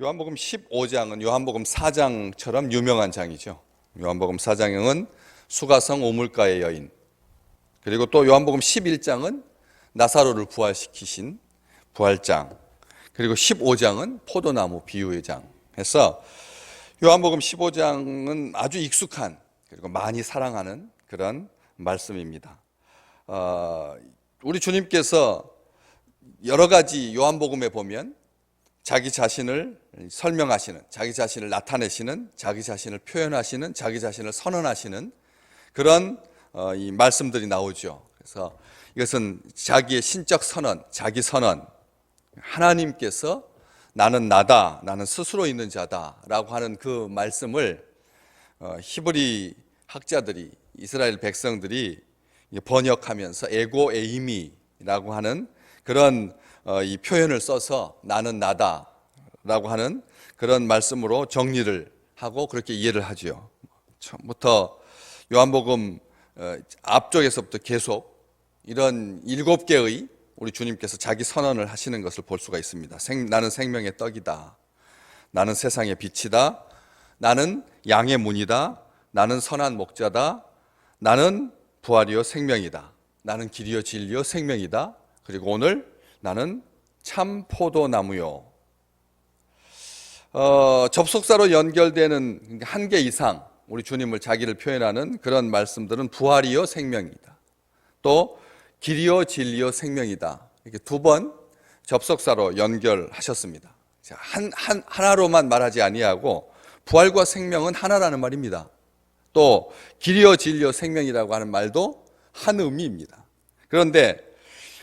요한복음 15장은 요한복음 4장처럼 유명한 장이죠. 요한복음 4장은 수가성 오물가의 여인, 그리고 또 요한복음 11장은 나사로를 부활시키신 부활장, 그리고 15장은 포도나무 비유의 장 해서 요한복음 15장은 아주 익숙한, 그리고 많이 사랑하는 그런 말씀입니다. 우리 주님께서 여러 가지 요한복음에 보면 자기 자신을 설명하시는, 자기 자신을 나타내시는, 자기 자신을 표현하시는, 자기 자신을 선언하시는 그런 이 말씀들이 나오죠. 그래서 이것은 자기의 신적 선언, 자기 선언, 하나님께서 나는 나다, 나는 스스로 있는 자다라고 하는 그 말씀을 히브리 학자들이, 이스라엘 백성들이 번역하면서 에고 에이미라고 하는 그런 이 표현을 써서 나는 나다라고 하는 그런 말씀으로 정리를 하고 그렇게 이해를 하죠. 처음부터 요한복음 앞쪽에서부터 계속 이런 7개의 우리 주님께서 자기 선언을 하시는 것을 볼 수가 있습니다. 나는 생명의 떡이다, 나는 세상의 빛이다, 나는 양의 문이다, 나는 선한 목자다, 나는 부활이요 생명이다, 나는 길이요 진리요 생명이다, 그리고 오늘 나는 참 포도나무요. 접속사로 연결되는 한 개 이상 우리 주님을 자기를 표현하는 그런 말씀들은 부활이요 생명이다, 또 길이요 진리요 생명이다, 이렇게 두 번 접속사로 연결하셨습니다. 하나로만 말하지 아니하고 부활과 생명은 하나라는 말입니다. 또 길이요 진리요 생명이라고 하는 말도 한 의미입니다. 그런데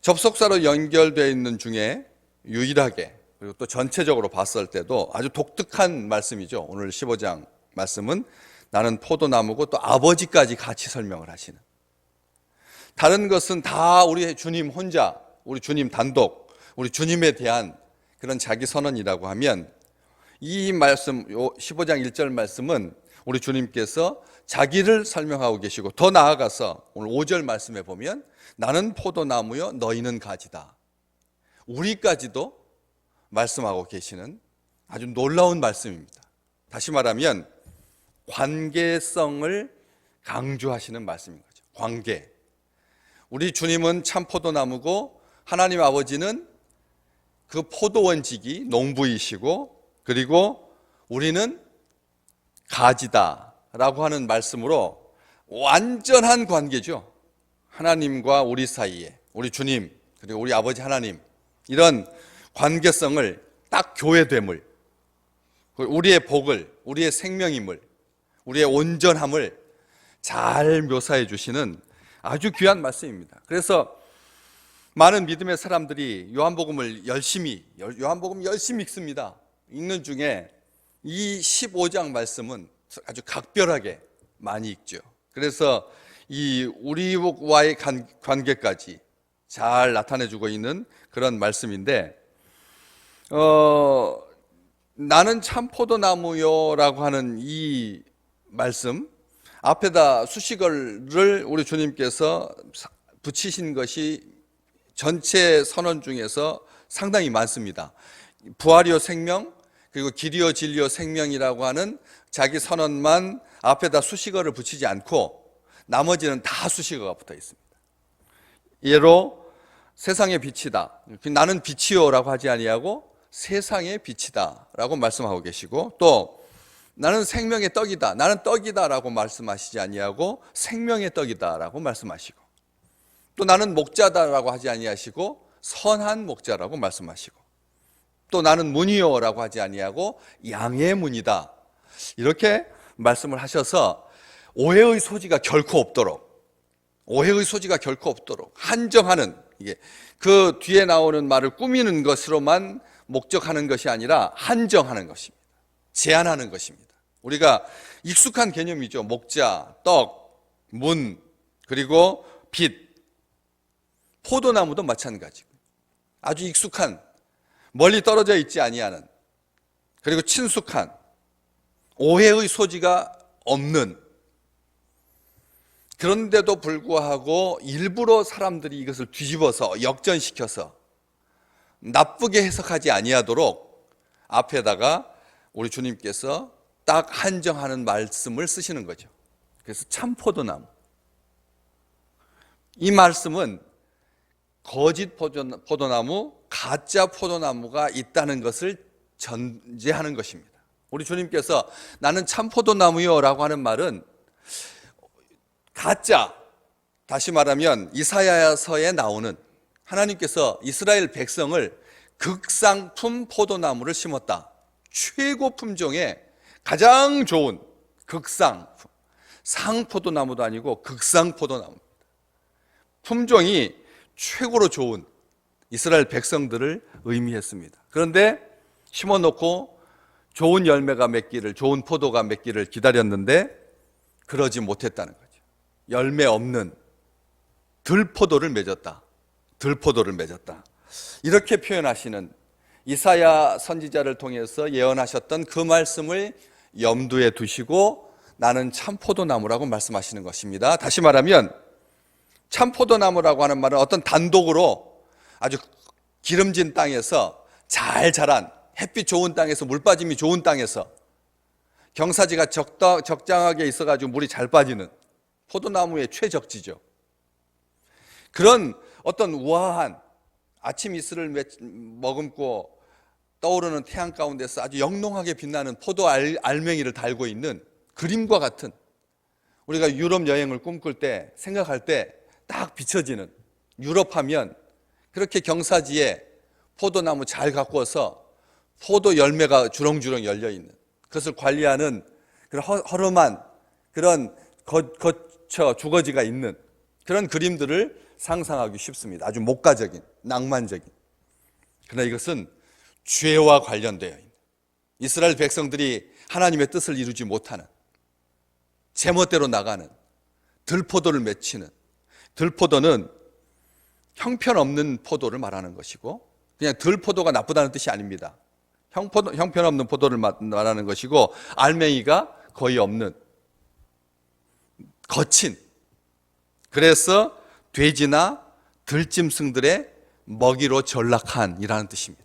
접속사로 연결되어 있는 중에 유일하게, 그리고 또 전체적으로 봤을 때도 아주 독특한 말씀이죠. 오늘 15장 말씀은 나는 포도나무고 또 아버지까지 같이 설명을 하시는, 다른 것은 다 우리 주님 혼자, 우리 주님 단독, 우리 주님에 대한 그런 자기 선언이라고 하면, 이 말씀 15장 1절 말씀은 우리 주님께서 자기를 설명하고 계시고, 더 나아가서 오늘 5절 말씀에 보면 나는 포도나무요 너희는 가지다, 우리까지도 말씀하고 계시는 아주 놀라운 말씀입니다. 다시 말하면 관계성을 강조하시는 말씀인 거죠. 관계. 우리 주님은 참 포도나무고 하나님 아버지는 그 포도원지기 농부이시고, 그리고 우리는 가지다라고 하는 말씀으로 완전한 관계죠. 하나님과 우리 사이에, 우리 주님 그리고 우리 아버지 하나님, 이런 관계성을 딱 교회됨을, 우리의 복을, 우리의 생명임을, 우리의 온전함을 잘 묘사해 주시는 아주 귀한 말씀입니다. 그래서 많은 믿음의 사람들이 요한복음 열심히 읽습니다. 읽는 중에 이 15장 말씀은 아주 각별하게 많이 읽죠. 그래서 이 우리와의 관계까지 잘 나타내주고 있는 그런 말씀인데, 나는 참 포도나무요라고 하는 이 말씀 앞에다 수식어를 우리 주님께서 붙이신 것이 전체 선언 중에서 상당히 많습니다. 부활이요 생명, 그리고 길이요 진리요 생명이라고 하는 자기 선언만 앞에다 수식어를 붙이지 않고 나머지는 다 수식어가 붙어 있습니다. 예로 세상의 빛이다, 나는 빛이요라고 하지 아니하고 세상의 빛이다 라고 말씀하고 계시고, 또 나는 생명의 떡이다, 나는 떡이다 라고 말씀하시지 아니하고 생명의 떡이다 라고 말씀하시고, 또 나는 목자다 라고 하지 아니하시고 선한 목자라고 말씀하시고, 또 나는 문이요 라고 하지 아니하고 양의 문이다, 이렇게 말씀을 하셔서 오해의 소지가 결코 없도록, 한정하는, 이게 그 뒤에 나오는 말을 꾸미는 것으로만 목적하는 것이 아니라 한정하는 것입니다. 제한하는 것입니다. 우리가 익숙한 개념이죠. 목자, 떡, 문, 그리고 빛. 포도나무도 마찬가지고 아주 익숙한, 멀리 떨어져 있지 아니하는, 그리고 친숙한, 오해의 소지가 없는, 그런데도 불구하고 일부러 사람들이 이것을 뒤집어서 역전시켜서 나쁘게 해석하지 아니하도록 앞에다가 우리 주님께서 딱 한정하는 말씀을 쓰시는 거죠. 그래서 참 포도나무. 이 말씀은 거짓 포도나무, 가짜 포도나무가 있다는 것을 전제하는 것입니다. 우리 주님께서 나는 참 포도나무요 라고 하는 말은 가짜, 다시 말하면 이사야서에 나오는 하나님께서 이스라엘 백성을 극상품 포도나무를 심었다. 최고 품종의 가장 좋은 극상품, 상포도나무도 아니고 극상포도나무입니다. 품종이 최고로 좋은 이스라엘 백성들을 의미했습니다. 그런데 심어놓고 좋은 열매가 맺기를, 좋은 포도가 맺기를 기다렸는데 그러지 못했다는 거죠. 열매 없는 들포도를 맺었다. 들포도를 맺었다. 이렇게 표현하시는 이사야 선지자를 통해서 예언하셨던 그 말씀을 염두에 두시고 나는 참 포도나무라고 말씀하시는 것입니다. 다시 말하면 참 포도나무라고 하는 말은 어떤 단독으로 아주 기름진 땅에서 잘 자란, 햇빛 좋은 땅에서, 물 빠짐이 좋은 땅에서, 경사지가 적당하게 있어가지고 물이 잘 빠지는 포도나무의 최적지죠. 그런 어떤 우아한 아침 이슬을 머금고 떠오르는 태양 가운데서 아주 영롱하게 빛나는 포도 알맹이를 달고 있는 그림과 같은, 우리가 유럽 여행을 꿈꿀 때, 생각할 때 딱 비춰지는, 유럽 하면 그렇게 경사지에 포도나무 잘 가꾸어서 포도 열매가 주렁주렁 열려있는, 그것을 관리하는 그런 허름한 그런 거처 주거지가 있는 그런 그림들을 상상하기 쉽습니다. 아주 목가적인, 낭만적인. 그러나 이것은 죄와 관련되어 있는, 이스라엘 백성들이 하나님의 뜻을 이루지 못하는, 제멋대로 나가는, 들포도를 맺히는, 들포도는 형편없는 포도를 말하는 것이고, 그냥 들포도가 나쁘다는 뜻이 아닙니다. 형편없는 포도를 말하는 것이고, 알맹이가 거의 없는, 거친, 그래서 돼지나 들짐승들의 먹이로 전락한이라는 뜻입니다.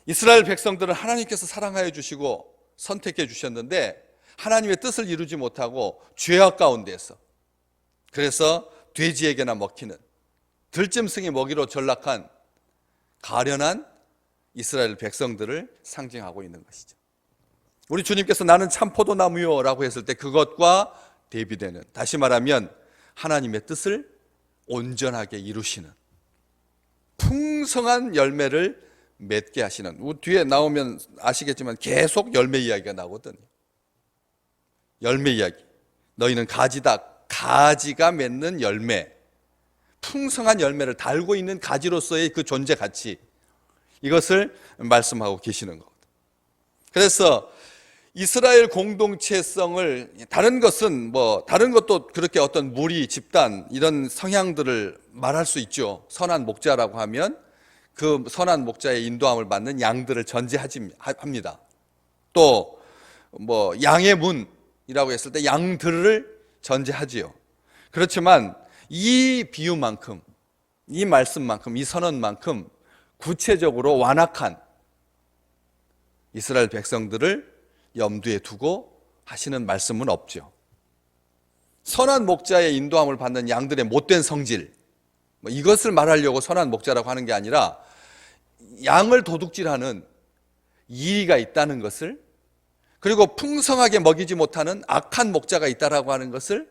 이스라엘 백성들은 하나님께서 사랑하여 주시고 선택해 주셨는데 하나님의 뜻을 이루지 못하고 죄악 가운데서, 그래서 돼지에게나 먹히는, 들짐승의 먹이로 전락한 가련한 이스라엘 백성들을 상징하고 있는 것이죠. 우리 주님께서 나는 참 포도나무요 라고 했을 때 그것과 대비되는, 다시 말하면 하나님의 뜻을 온전하게 이루시는, 풍성한 열매를 맺게 하시는, 뒤에 나오면 아시겠지만 계속 열매 이야기가 나거든요. 열매 이야기. 너희는 가지다. 가지가 맺는 열매, 풍성한 열매를 달고 있는 가지로서의 그 존재 가치, 이것을 말씀하고 계시는 거거든요. 그래서 이스라엘 공동체성을, 다른 것도 그렇게 어떤 무리, 집단, 이런 성향들을 말할 수 있죠. 선한 목자라고 하면 그 선한 목자의 인도함을 받는 양들을 전제합니다. 또 양의 문이라고 했을 때 양들을 전제하지요. 그렇지만 이 비유만큼, 이 말씀만큼, 이 선언만큼 구체적으로 완악한 이스라엘 백성들을 염두에 두고 하시는 말씀은 없죠. 선한 목자의 인도함을 받는 양들의 못된 성질, 이것을 말하려고 선한 목자라고 하는 게 아니라 양을 도둑질하는 이의가 있다는 것을, 그리고 풍성하게 먹이지 못하는 악한 목자가 있다라고 하는 것을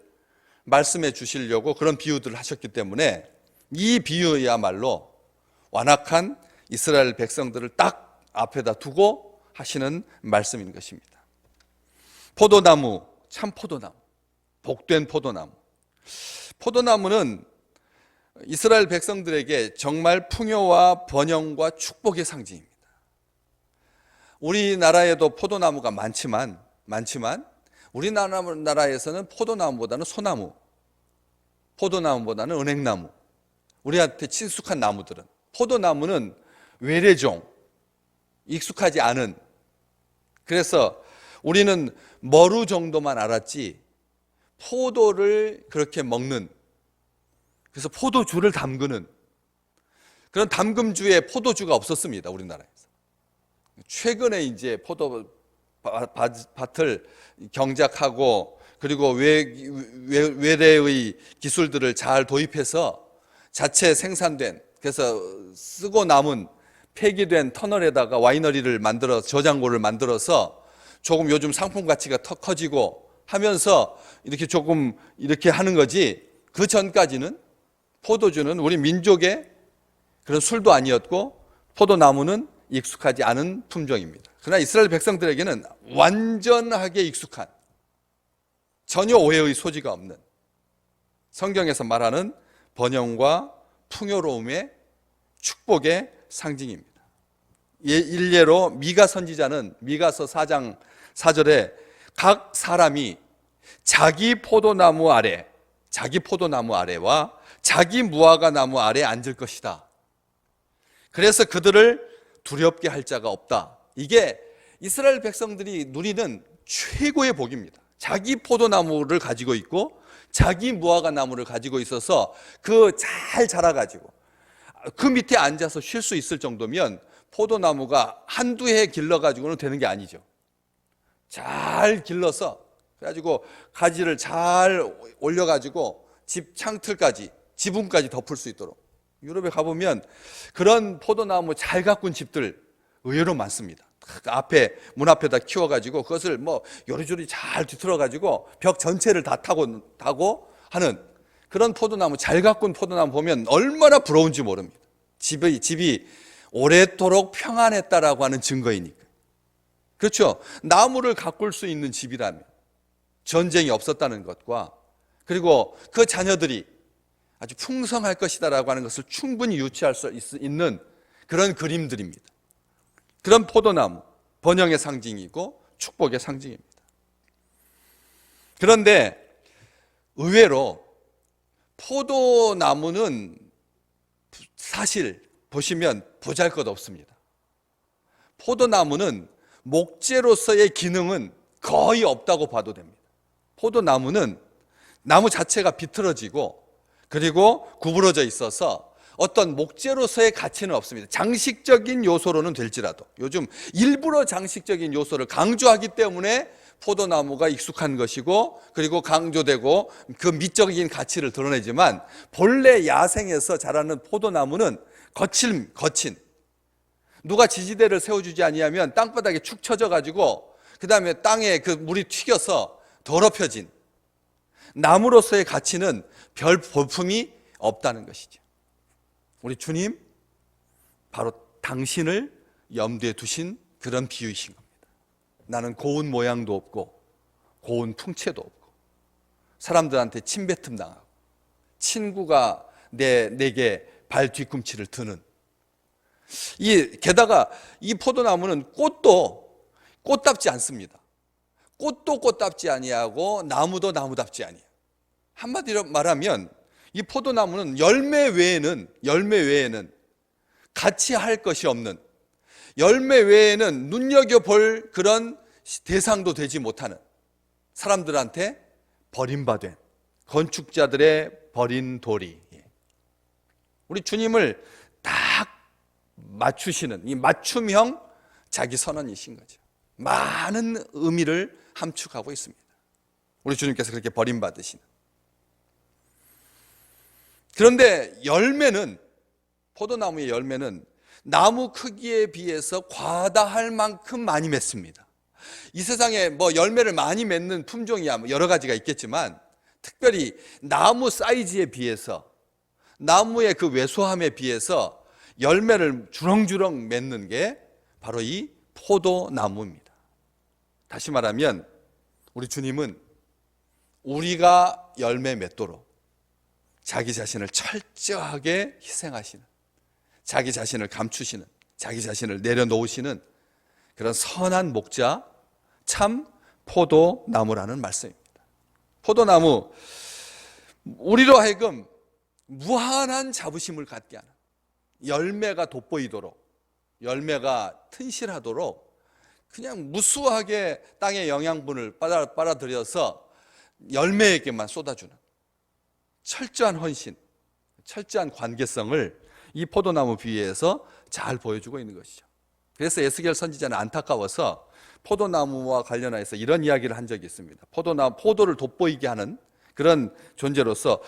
말씀해 주시려고 그런 비유들을 하셨기 때문에 이 비유야말로 완악한 이스라엘 백성들을 딱 앞에다 두고 하시는 말씀인 것입니다. 포도나무, 참 포도나무, 복된 포도나무. 포도나무는 이스라엘 백성들에게 정말 풍요와 번영과 축복의 상징입니다. 우리나라에도 포도나무가 많지만 우리나라에서는 포도나무보다는 소나무, 포도나무보다는 은행나무, 우리한테 친숙한 나무들은, 포도나무는 외래종, 익숙하지 않은, 그래서 우리는 머루 정도만 알았지 포도를 그렇게 먹는, 그래서 포도주를 담그는 그런 담금주에 포도주가 없었습니다. 우리나라에서. 최근에 이제 포도밭을 경작하고 그리고 외래의 기술들을 잘 도입해서 자체 생산된, 그래서 쓰고 남은 폐기된 터널에다가 와이너리를 만들어 저장고를 만들어서 조금 요즘 상품 가치가 더 커지고 하면서 이렇게 조금 이렇게 하는 거지, 그 전까지는 포도주는 우리 민족의 그런 술도 아니었고 포도나무는 익숙하지 않은 품종입니다. 그러나 이스라엘 백성들에게는 완전하게 익숙한, 전혀 오해의 소지가 없는, 성경에서 말하는 번영과 풍요로움의 축복의 상징입니다. 일례로 미가 선지자는 미가서 4장 4절에 각 사람이 자기 포도나무 아래와 자기 무화과 나무 아래 앉을 것이다. 그래서 그들을 두렵게 할 자가 없다. 이게 이스라엘 백성들이 누리는 최고의 복입니다. 자기 포도나무를 가지고 있고 자기 무화과 나무를 가지고 있어서 그 잘 자라가지고 그 밑에 앉아서 쉴 수 있을 정도면 포도나무가 한두 해 길러가지고는 되는 게 아니죠. 잘 길러서 그래가지고 가지를 잘 올려가지고 집 창틀까지, 지붕까지 덮을 수 있도록. 유럽에 가보면 그런 포도나무 잘 가꾼 집들 의외로 많습니다. 문 앞에다 키워가지고 그것을 뭐 요리조리 잘 뒤틀어가지고 벽 전체를 다 타고 하는 그런 포도나무, 잘 가꾼 포도나무 보면 얼마나 부러운지 모릅니다. 집이 오랫도록 평안했다라고 하는 증거이니까. 그렇죠. 나무를 가꿀 수 있는 집이라면 전쟁이 없었다는 것과 그리고 그 자녀들이 아주 풍성할 것이다라고 하는 것을 충분히 유추할 수 있는 그런 그림들입니다. 그런 포도나무, 번영의 상징이고 축복의 상징입니다. 그런데 의외로 포도나무는 사실 보시면 보잘것없습니다. 포도나무는 목재로서의 기능은 거의 없다고 봐도 됩니다. 포도나무는 나무 자체가 비틀어지고 그리고 구부러져 있어서 어떤 목재로서의 가치는 없습니다. 장식적인 요소로는 될지라도 요즘 일부러 장식적인 요소를 강조하기 때문에 포도나무가 익숙한 것이고 그리고 강조되고 그 미적인 가치를 드러내지만 본래 야생에서 자라는 포도나무는 거친 누가 지지대를 세워주지 아니하면 땅바닥에 축 처져 가지고 그 다음에 땅에 그 물이 튀겨서 더럽혀진 나무로서의 가치는 별 볼품이 없다는 것이죠. 우리 주님 바로 당신을 염두에 두신 그런 비유이신 겁니다. 나는 고운 모양도 없고 고운 풍채도 없고 사람들한테 침뱉음 당하고 친구가 내게 발 뒤꿈치를 드는 게다가 이 포도나무는 꽃답지 않습니다. 꽃도 꽃답지 아니하고 나무도 나무답지 아니에요. 한마디로 말하면 이 포도나무는 열매 외에는 같이 할 것이 없는, 열매 외에는 눈여겨볼 그런 대상도 되지 못하는, 사람들한테 버림받은 건축자들의 버린 돌이, 우리 주님을 딱 맞추시는 이 맞춤형 자기 선언이신 거죠. 많은 의미를 함축하고 있습니다. 우리 주님께서 그렇게 버림받으시는. 그런데 포도나무의 열매는 나무 크기에 비해서 과다할 만큼 많이 맺습니다. 이 세상에 뭐 열매를 많이 맺는 품종이야 여러 가지가 있겠지만 특별히 나무 사이즈에 비해서, 나무의 그 왜소함에 비해서 열매를 주렁주렁 맺는 게 바로 이 포도나무입니다. 다시 말하면 우리 주님은 우리가 열매 맺도록 자기 자신을 철저하게 희생하시는, 자기 자신을 감추시는, 자기 자신을 내려놓으시는 그런 선한 목자, 참 포도나무라는 말씀입니다. 포도나무, 우리로 하여금 무한한 자부심을 갖게 하는, 열매가 돋보이도록, 열매가 튼실하도록 그냥 무수하게 땅의 영양분을 빨아들여서 열매에게만 쏟아주는 철저한 헌신, 철저한 관계성을 이 포도나무 비유에서 잘 보여주고 있는 것이죠. 그래서 에스겔 선지자는 안타까워서 포도나무와 관련해서 이런 이야기를 한 적이 있습니다. 포도를 돋보이게 하는 그런 존재로서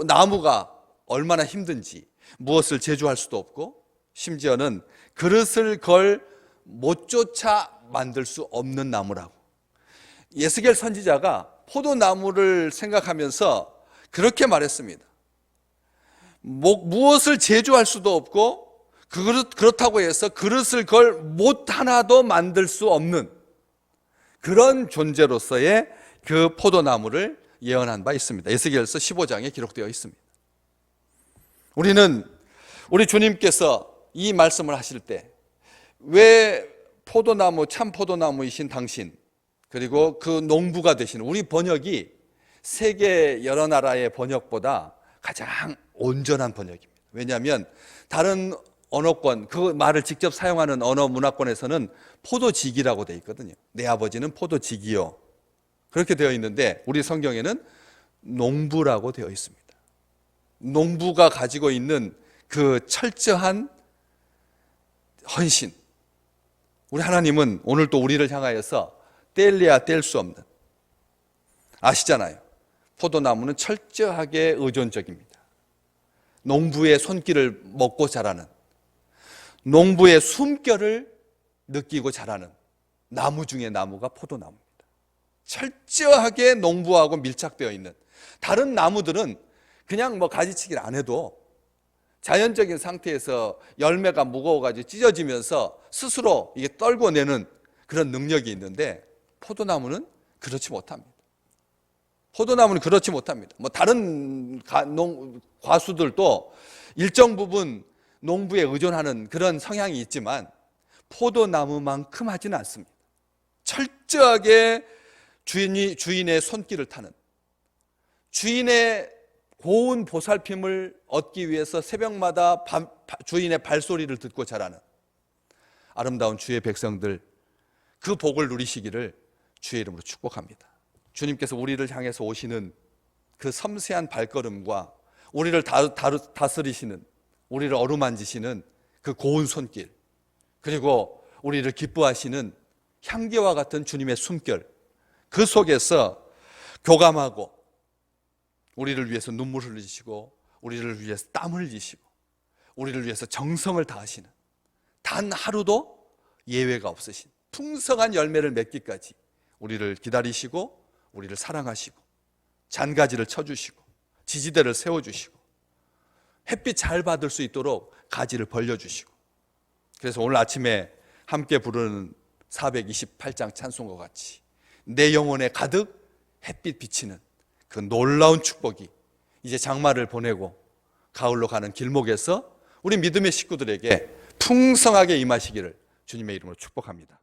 나무가 얼마나 힘든지 무엇을 제조할 수도 없고 심지어는 그릇을 걸 못조차 만들 수 없는 나무라고. 에스겔 선지자가 포도나무를 생각하면서 그렇게 말했습니다. 무엇을 제조할 수도 없고 그렇다고 해서 그릇을 걸 못 하나도 만들 수 없는 그런 존재로서의 그 포도나무를 예언한 바 있습니다. 에스겔서 15장에 기록되어 있습니다. 우리 주님께서 이 말씀을 하실 때 왜 참 포도나무이신 당신, 그리고 그 농부가 되시는 우리 번역이 세계 여러 나라의 번역보다 가장 온전한 번역입니다. 왜냐하면 다른 언어권, 그 말을 직접 사용하는 언어 문화권에서는 포도직이라고 되어 있거든요. 내 아버지는 포도직이요, 그렇게 되어 있는데 우리 성경에는 농부라고 되어 있습니다. 농부가 가지고 있는 그 철저한 헌신, 우리 하나님은 오늘 또 우리를 향하여서 뗄래야 뗄 수 없는, 아시잖아요. 포도나무는 철저하게 의존적입니다. 농부의 손길을 먹고 자라는, 농부의 숨결을 느끼고 자라는 나무 중에 나무가 포도나무입니다. 철저하게 농부하고 밀착되어 있는, 다른 나무들은 그냥 가지치기를 안 해도 자연적인 상태에서 열매가 무거워가지고 찢어지면서 스스로 이게 떨궈내는 그런 능력이 있는데 포도나무는 그렇지 못합니다. 포도나무는 그렇지 못합니다. 다른 과수들도 일정 부분 농부에 의존하는 그런 성향이 있지만 포도나무만큼 하지는 않습니다. 철저하게 주인의 손길을 타는, 주인의 고운 보살핌을 얻기 위해서 새벽마다 주인의 발소리를 듣고 자라는 아름다운 주의 백성들, 그 복을 누리시기를 주의 이름으로 축복합니다. 주님께서 우리를 향해서 오시는 그 섬세한 발걸음과 우리를 다스리시는, 우리를 어루만지시는 그 고운 손길, 그리고 우리를 기뻐하시는 향기와 같은 주님의 숨결, 그 속에서 교감하고 우리를 위해서 눈물을 흘리시고 우리를 위해서 땀을 흘리시고 우리를 위해서 정성을 다하시는, 단 하루도 예외가 없으신 풍성한 열매를 맺기까지 우리를 기다리시고 우리를 사랑하시고 잔가지를 쳐주시고 지지대를 세워주시고 햇빛 잘 받을 수 있도록 가지를 벌려주시고, 그래서 오늘 아침에 함께 부르는 428장 찬송과 같이 내 영혼에 가득 햇빛 비치는 그 놀라운 축복이 이제 장마를 보내고 가을로 가는 길목에서 우리 믿음의 식구들에게 풍성하게 임하시기를 주님의 이름으로 축복합니다.